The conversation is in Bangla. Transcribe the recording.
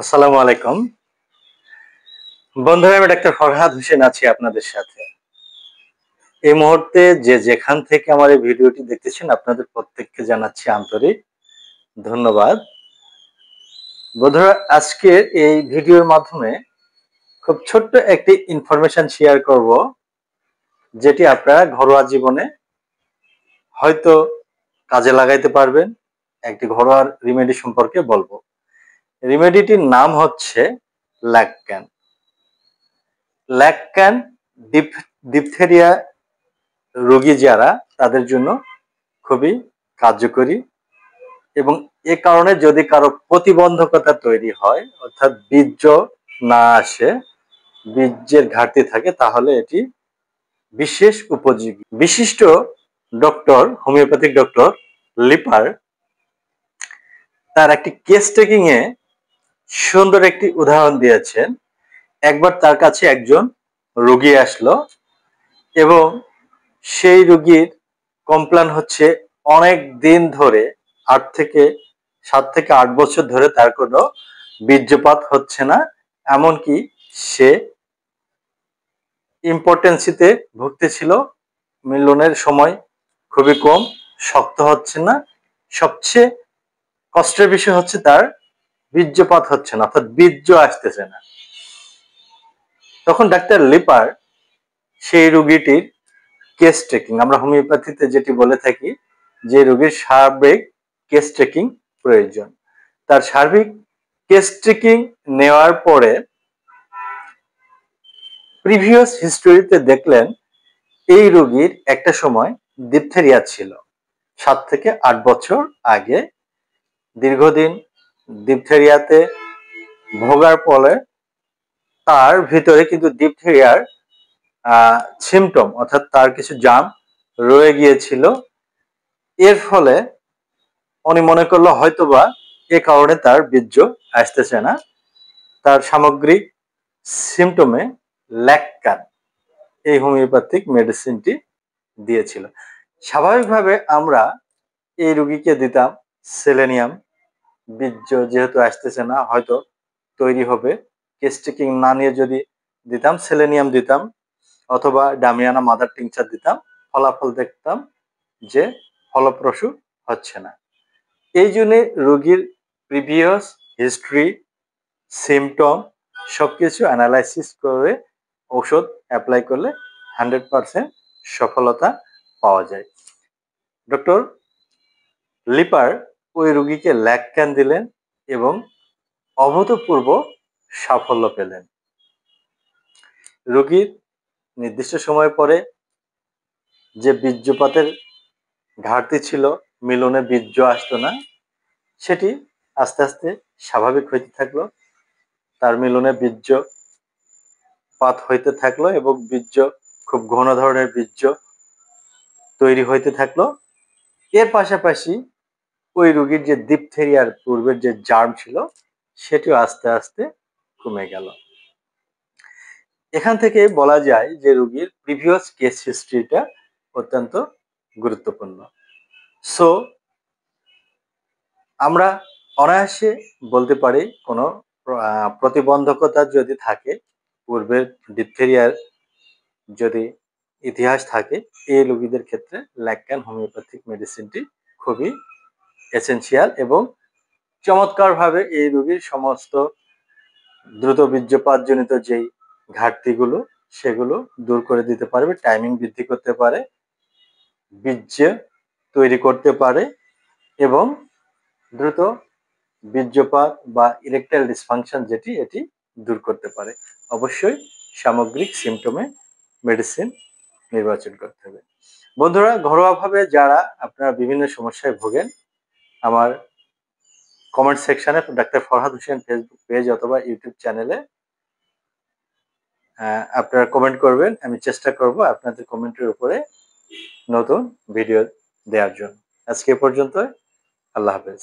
আসসালামু আলাইকুম বন্ধুরা, আমি ডাক্তার ফরহাদ হোসেন আছি আপনাদের সাথে। এই মুহূর্তে যে যেখান থেকে আমার এই ভিডিওটি দেখতেছেন আপনাদের প্রত্যেককে জানাচ্ছি আন্তরিক ধন্যবাদ। বন্ধুরা, আজকে এই ভিডিওর মাধ্যমে খুব ছোট্ট একটি ইনফরমেশন শেয়ার করব, যেটি আপনারা ঘরোয়া জীবনে হয়তো কাজে লাগাইতে পারবেন। একটি ঘরোয়া রিমেডি সম্পর্কে বলবো। রিমেডিটির নাম হচ্ছে ল্যাকক্যান। ল্যাকক্যান ডিপথেরিয়া রোগী যারা, তাদের জন্য খুবই কার্যকরী এবং এ কারণে যদি কারো প্রতিবন্ধকতা তৈরি হয়, অর্থাৎ বীর্য না আসে, বীর্যের ঘাটতি থাকে, তাহলে এটি বিশেষ উপযোগী। বিশিষ্ট ডক্টর, হোমিওপ্যাথিক ডক্টর লিপার তার একটি কেস টেকিং এ সুন্দর একটি উদাহরণ দিয়েছেন। একবার তার কাছে একজন রোগী আসলো এবং সেই রোগীর কমপ্লেন হচ্ছে অনেক দিন ধরে 7 থেকে 8 বছর ধরে তার কোনো বীর্যপাত হচ্ছে না, এমনকি সে ইম্পর্টেন্সিতে ভুগতেছিল, মিলনের সময় খুবই কম, শক্ত হচ্ছে না, সবচেয়ে কষ্টের বিষয় হচ্ছে তার বীর্যপাত হচ্ছে না, অর্থাৎ বীর্য আসতেছে না। তখন ডাক্তার লিপার সেই রোগীটির কেস ট্রেকিং, আমরা হোমিওপ্যাথিতে যেটি বলে থাকি যে রোগীর সার্বিক কেস ট্রেকিং প্রয়োজন, তার সার্বিক কেস ট্রেকিং নেওয়ার পরে প্রিভিয়াস হিস্টোরিতে দেখলেন এই রোগীর একটা সময় ডিপথেরিয়া ছিল। 7 থেকে 8 বছর আগে দীর্ঘদিন ডিপথেরিয়াতে ভোগার ফলে তার ভিতরে কিন্তু ডিপথেরিয়ার সিমটম, অর্থাৎ তার কিছু জার্ম রয়ে গিয়েছিল। এর ফলে উনি মনে করলো হয়তোবা এ কারণে তার বীর্য আসতেছে না। তার সামগ্রিক সিমটমে ল্যাকক্যান এই হোমিওপ্যাথিক মেডিসিনটি দিয়েছিল। স্বাভাবিকভাবে আমরা এই রোগীকে দিতাম সেলেনিয়াম। বীর্য যেহেতু আসতেছে না, হয়তো তৈরি হবে, কেস টেকিং না নিয়ে যদি দিতাম, সেলেনিয়াম দিতাম অথবা ডামিয়ানা মাদার টিংচার দিতাম, ফলাফল দেখতাম যে ফলপ্রসূ হচ্ছে না। এই জন্য রোগীর প্রিভিয়াস হিস্ট্রি, সিমটম সবকিছু অ্যানালাইসিস করে ঔষধ অ্যাপ্লাই করলে 100% সফলতা পাওয়া যায়। ডক্টর লিপার ওই রোগীকে ল্যাকক্যান দিলেন এবং অভূতপূর্ব সাফল্য পেলেন। রোগীর নির্দিষ্ট সময় পরে যে বীর্যপাতের ঘাটতি ছিল, মিলনে বীর্য আসতো না, সেটি আস্তে আস্তে স্বাভাবিক হইতে থাকলো। তার মিলনে বীর্যপাত হইতে থাকলো এবং বীর্য খুব ঘন ধরনের বীর্য তৈরি হইতে থাকলো। এর পাশাপাশি ওই রোগীর যে ডিপথেরিয়ার পূর্বের যে জার্ম ছিল, সেটিও আস্তে আস্তে কমে গেল। এখান থেকে বলা যায় যে রোগীর প্রিভিয়াস কেস হিস্ট্রিটা অত্যন্ত গুরুত্বপূর্ণ। সো আমরা অনায়াসে বলতে পারি কোনো প্রতিবন্ধকতা যদি থাকে, পূর্বের ডিপথেরিয়ার যদি ইতিহাস থাকে, এই রোগীদের ক্ষেত্রে ল্যাকক্যান হোমিওপ্যাথিক মেডিসিনটি খুবই এসেনশিয়াল এবং চমৎকারভাবে এই রোগীর সমস্ত দ্রুত বীর্যপাতজনিত যেই ঘাটতিগুলো, সেগুলো দূর করে দিতে পারবে, টাইমিং বৃদ্ধি করতে পারে, বীর্য তৈরি করতে পারে এবং দ্রুত বীর্যপাত বা ইরেকটাইল ডিসফাংশন যেটি, এটি দূর করতে পারে। অবশ্যই সামগ্রিক সিমটমে মেডিসিন নির্বাচন করতে হবে। বন্ধুরা, ঘরোয়াভাবে যারা আপনারা বিভিন্ন সমস্যায় ভোগেন, আমার কমেন্ট সেকশনে doctor Farhad Hossain Facebook page অথবা ইউটিউব চ্যানেলে আপনারা কমেন্ট করবেন। আমি চেষ্টা করব আপনাদের কমেন্টের উপরে নতুন ভিডিও দেওয়ার জন্য। আজকে এ পর্যন্ত। আল্লাহ হাফেজ।